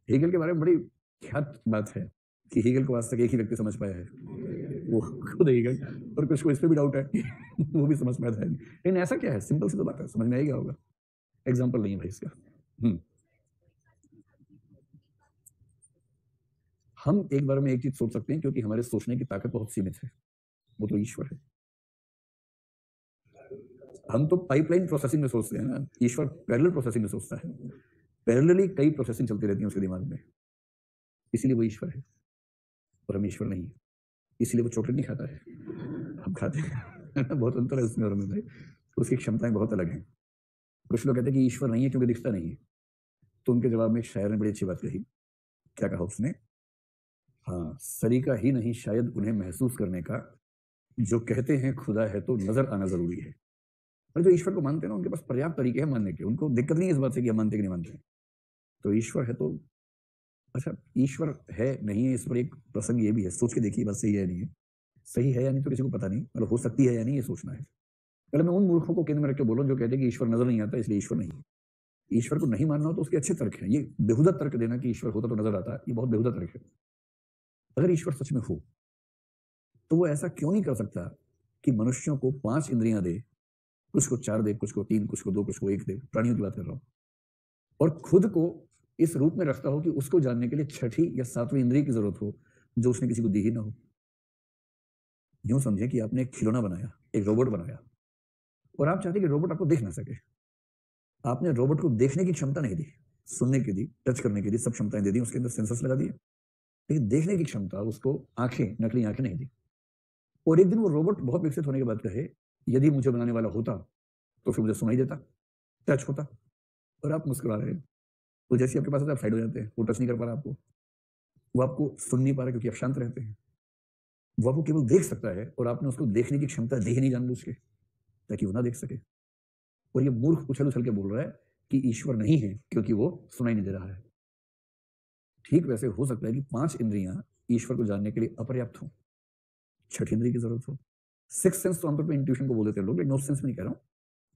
Hegel के बारे में बड़ी ख्यात बात है कि हेगल को आज तक एक ही व्यक्ति समझ पाया है, वो खुद हेगल, और कुछ को इस पे भी डाउट है कि वो भी समझ पाया था नहीं। लेकिन ऐसा क्या है, सिंपल सी तो बात है, समझ में आएगा होगा। एग्जाम्पल नहीं है भाई इसका। हम एक बार में एक चीज सोच सकते हैं क्योंकि हमारे सोचने की ताकत बहुत सीमित है, वो तो ईश्वर है। हम तो पाइपलाइन प्रोसेसिंग में सोचते हैं ना, ईश्वर पैरेलल प्रोसेसिंग में सोचता है। पैरेलली कई प्रोसेसिंग चलती रहती है उसके दिमाग में, इसीलिए वो ईश्वर है और हम ईश्वर नहीं है। इसलिए वो चॉकलेट नहीं खाता है, हम खाते हैं। बहुत अंतर है उसमें और हमें भाई, उसकी क्षमताएं बहुत अलग हैं। कुछ लोग कहते हैं कि ईश्वर नहीं है क्योंकि दिखता नहीं है। तो उनके जवाब में एक शायर ने बड़ी अच्छी बात कही। क्या कहा उसने? हाँ, सरीका ही नहीं शायद उन्हें महसूस करने का, जो कहते हैं खुदा है तो नजर आना जरूरी है। और जो ईश्वर को मानते हैं ना, उनके पास पर्याप्त तरीके हैं मानने के, उनको दिक्कत नहीं है इस बात से कि हम मानते कि नहीं मानते। तो ईश्वर है तो अच्छा, ईश्वर है नहीं है, इस पर एक प्रसंग ये भी है, सोच के देखिए बात सही है नहीं है। सही है या नहीं तो किसी को पता नहीं, मतलब हो सकती है या नहीं ये सोचना है। पहले मैं उन मूर्खों को केंद्र में रख के बोलूं जो कहते हैं कि ईश्वर नजर नहीं आता इसलिए ईश्वर नहीं है। ईश्वर को नहीं मानना हो तो उसके अच्छे तर्क हैं। ये बेहुदा तर्क देना कि ईश्वर होता तो नजर आता, ये बहुत बेहुदा तर्क है। अगर ईश्वर सच में हो तो वो ऐसा क्यों नहीं कर सकता कि मनुष्यों को 5 इंद्रियां दे, कुछ को 4 दे, कुछ को 3, कुछ को 2, कुछ को 1 दे, प्राणियों की बात कर रहा हूं, और खुद को इस रूप में रखता हो कि उसको जानने के लिए छठी या 7वीं इंद्रिय की जरूरत हो, जो उसने किसी को दी ही ना हो। यूं समझे कि आपने एक खिलौना बनाया, एक रोबोट बनाया, और आप चाहते कि रोबोट आपको देख ना सके। आपने रोबोट को देखने की क्षमता नहीं दी, सुनने की दी, टच करने की दी, सब क्षमताएं दे दी, उसके अंदर सेंसर्स लगा दिए, लेकिन देखने की क्षमता उसको आंखें, नकली आंखें नहीं दी। और एक दिन वो रोबोट बहुत विकसित होने के बाद कहे, यदि मुझे बनाने वाला होता तो फिर मुझे सुनाई देता, टच होता। और आप मुस्कुरा रहे हैं। तो जैसे आपके पास आता है, आप साइड हो जाते हैं, वो टच नहीं कर पा रहा आपको, वो आपको सुन नहीं पा रहा क्योंकि आप शांत रहते हैं। वो आपको केवल देख सकता है और आपने उसको देखने की क्षमता दी ही नहीं जानबूझ के, ताकि वो ना देख सके। और ये मूर्ख उछल उछल के बोल रहा है कि ईश्वर नहीं है क्योंकि वो सुनाई नहीं दे रहा है। ठीक वैसे हो सकता है कि 5 इंद्रियां ईश्वर को जानने के लिए अपर्याप्त हो, छठी इंद्रिय की जरूरत हो। सिक्स सेंस तो आमतौर पर इंट्यूशन को बोल देते हैं लोग, लेकिन नो सेंस में नहीं कह रहा हूं,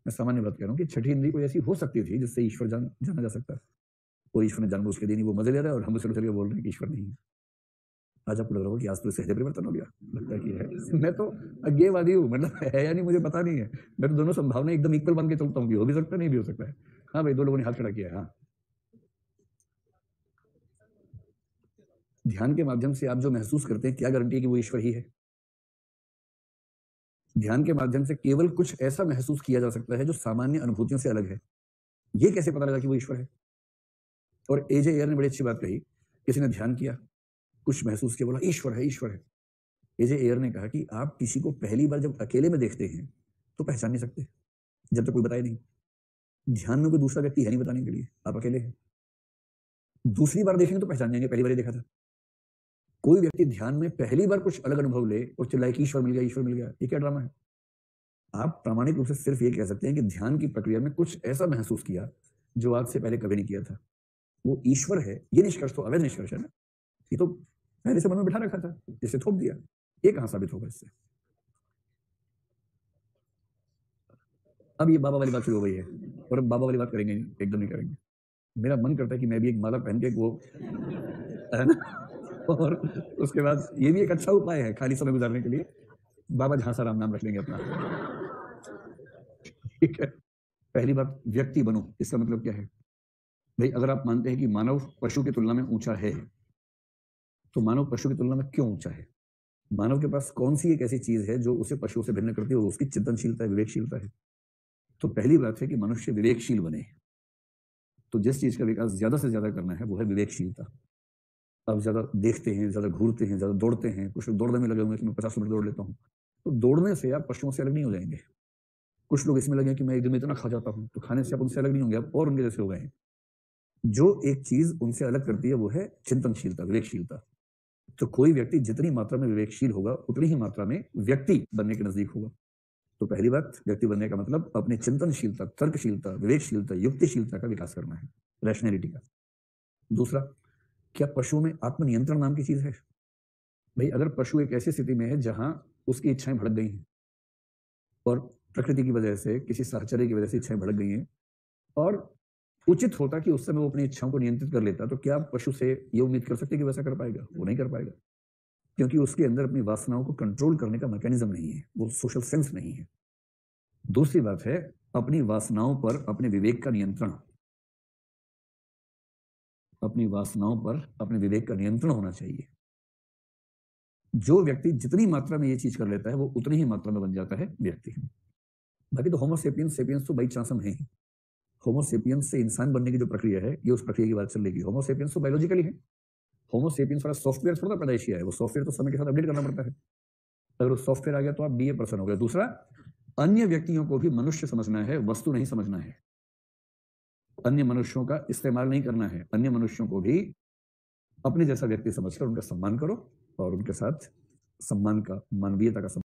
मैं सामान्य बात कह रहा हूं कि छठी इंद्रिय कोई ऐसी हो सकती थी जिससे ईश्वर जाना जा सकता है। और ईश्वर ने जानबूझ के दी नहीं, वो मजे ले रहा है और हम उछल उछल के बोल रहे हैं कि ईश्वर नहीं है। आज आपको लग रहा होगा कि आज तो सहज परिवर्तन हो गया, लगता है कि है। मैं तो अज्ञेयवादी हूँ, मतलब है या नहीं मुझे पता नहीं है। मैं तो दोनों संभावना एकदम इक्वल बन के चलता हूँ, हो भी सकता है नहीं भी हो सकता है। हाँ भाई, 2 लोगों ने हाथ खड़ा किया है। हाँ, ध्यान के माध्यम से आप जो महसूस करते हैं, क्या गारंटी है कि वो ईश्वर ही है? ध्यान के माध्यम से केवल कुछ ऐसा महसूस किया जा सकता है जो सामान्य अनुभूतियों से अलग है। ये कैसे पता लगा कि वो ईश्वर है? और एजे एयर ने बड़ी अच्छी बात कही। किसी ने ध्यान किया, कुछ महसूस किया, बोला ईश्वर है, ईश्वर है। एजे एयर ने कहा कि आप किसी को पहली बार जब अकेले में देखते हैं तो पहचान नहीं सकते, जब तक कोई बताए नहीं। ध्यान में कोई दूसरा व्यक्ति है नहीं बताने के लिए, आप अकेले हैं। दूसरी बार देखेंगे तो पहचान जाएंगे, पहली बार ही देखा था। कोई व्यक्ति ध्यान में पहली बार कुछ अलग अनुभव ले और चिल्लाए कि ईश्वर मिल गया, ईश्वर मिल गया, ये क्या ड्रामा है? आप प्रामाणिक रूप से सिर्फ ये कह सकते हैं कि ध्यान की प्रक्रिया में कुछ ऐसा महसूस किया जो आज से पहले कभी नहीं किया था, वो ईश्वर है। ये निष्कर्ष तो अवैध निष्कर्ष है ना, ये तो पहले से मन में बिठा रखा था, जिसे थोप दिया। ये कहां साबित होगा इससे? अब ये बाबा वाली बात शुरू हो गई है, और अब बाबा वाली बात करेंगे नहीं, एकदम नहीं करेंगे। मेरा मन करता है कि मैं भी एक माला पहन के वो, है ना, और उसके बाद ये भी एक अच्छा उपाय है खाली समय गुजारने के लिए, बाबा झांसा राम नाम रख लेंगे अपना। ठीक है। पहली बात, व्यक्ति बनो, इसका मतलब क्या है भाई? अगर आप मानते हैं कि मानव पशु की तुलना में ऊंचा है, तो मानव पशु की तुलना में क्यों ऊंचा है? मानव के पास कौन सी एक ऐसी चीज है जो उसे पशुओं से भिन्न करती है? वो उसकी चिंतनशीलता है, विवेकशीलता है। तो पहली बात है कि मनुष्य विवेकशील बने। तो जिस चीज का विकास ज्यादा से ज्यादा करना है वो है विवेकशीलता। अब ज्यादा देखते हैं, ज्यादा घूरते हैं, ज्यादा दौड़ते हैं, कुछ लोग दौड़ने में लगे हुए हैं कि मैं 50 मिनट दौड़ लेता हूँ, तो दौड़ने से आप पशुओं से अलग नहीं हो जाएंगे। कुछ लोग इसमें लगे कि मैं एक दिन में इतना खा जाता हूँ, तो खाने से आप उनसे अलग नहीं होंगे, आप और उनके जैसे हो गए हैं। जो एक चीज उनसे अलग करती है वो है चिंतनशीलता, विवेकशीलता। तो कोई व्यक्ति जितनी मात्रा में विवेकशील होगा उतनी ही मात्रा में व्यक्ति बनने के नजदीक होगा। तो पहली बात, व्यक्ति बनने का मतलब अपनी चिंतनशीलता, तर्कशीलता, विवेकशीलता, युक्तिशीलता का विकास करना है, रैशनैलिटी का। दूसरा, क्या पशुओं में आत्मनियंत्रण नाम की चीज है? भाई, अगर पशु एक ऐसी स्थिति में है जहां उसकी इच्छाएं भड़क गई हैं, और प्रकृति की वजह से, किसी साहचर्य की वजह से इच्छाएं भड़क गई हैं, और उचित होता कि उस समय वो अपनी इच्छाओं को नियंत्रित कर लेता, तो क्या पशु से ये उम्मीद कर सकते कि वैसा कर पाएगा? वो नहीं कर पाएगा, क्योंकि उसके अंदर अपनी वासनाओं को कंट्रोल करने का मैकेनिज्म नहीं है, वो सोशल सेंस नहीं है। दूसरी बात है, अपनी वासनाओं पर अपने विवेक का नियंत्रण। अपनी वासनाओं पर अपने विवेक का नियंत्रण होना चाहिए। जो व्यक्ति जितनी मात्रा में ये चीज कर लेता है, वो उतनी ही मात्रा में बन जाता है व्यक्ति। बाकी तो होमो सेपियंस सेपियंस तो बाई चांस हम हैं ही। होमो सेपियंस से इंसान बनने की जो प्रक्रिया है, ये उस प्रक्रिया की बात चल रही है। होमो सेपियंस तो बायोलॉजिकली है। होमो सेपियंस वाला सॉफ्टवेयर थोड़ा पैदाइशी है, वो सॉफ्टवेयर तो समय के साथ अपडेट करना पड़ता है। अगर वो सॉफ्टवेयर आ गया तो आप बीए पर्सन हो गए। दूसरा, अन्य व्यक्तियों को भी मनुष्य समझना है, वस्तु नहीं समझना है। अन्य मनुष्यों का इस्तेमाल नहीं करना है, अन्य मनुष्यों को भी अपने जैसा व्यक्ति समझकर उनका सम्मान करो और उनके साथ सम्मान का, मानवीयता का